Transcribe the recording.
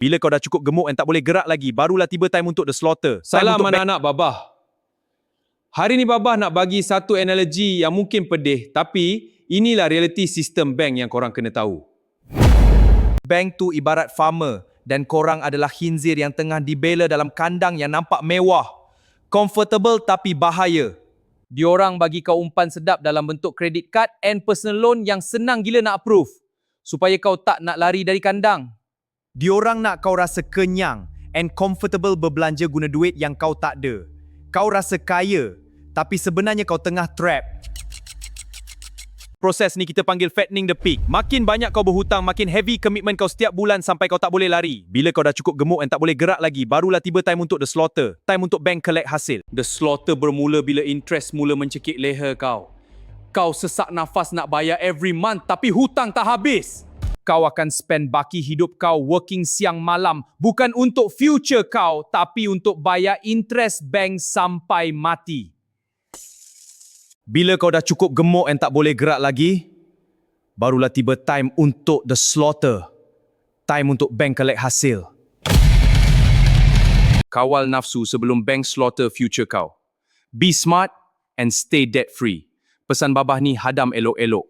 Bila kau dah cukup gemuk dan tak boleh gerak lagi, barulah tiba time untuk the slaughter. Salam anak-anak Babah. Hari ni Babah nak bagi satu analogi yang mungkin pedih, tapi inilah realiti sistem bank yang korang kena tahu. Bank tu ibarat farmer dan korang adalah khinzir yang tengah dibela dalam kandang yang nampak mewah. Comfortable tapi bahaya. Diorang bagi kau umpan sedap dalam bentuk credit card and personal loan yang senang gila nak approve. Supaya kau tak nak lari dari kandang. Diorang nak kau rasa kenyang and comfortable berbelanja guna duit yang kau tak ada. Kau rasa kaya, tapi sebenarnya kau tengah trap. Proses ni kita panggil fattening the pig. Makin banyak kau berhutang, makin heavy komitmen kau setiap bulan sampai kau tak boleh lari. Bila kau dah cukup gemuk dan tak boleh gerak lagi, barulah tiba time untuk the slaughter. Time untuk bank collect hasil. The slaughter bermula bila interest mula mencekik leher kau. Kau sesak nafas nak bayar every month tapi hutang tak habis. Kau akan spend baki hidup kau working siang malam. Bukan untuk future kau, tapi untuk bayar interest bank sampai mati. Bila kau dah cukup gemuk dan tak boleh gerak lagi, barulah tiba time untuk the slaughter. Time untuk bank collect hasil. Kawal nafsu sebelum bank slaughter future kau. Be smart and stay debt free. Pesan Babah ni hadam elok-elok.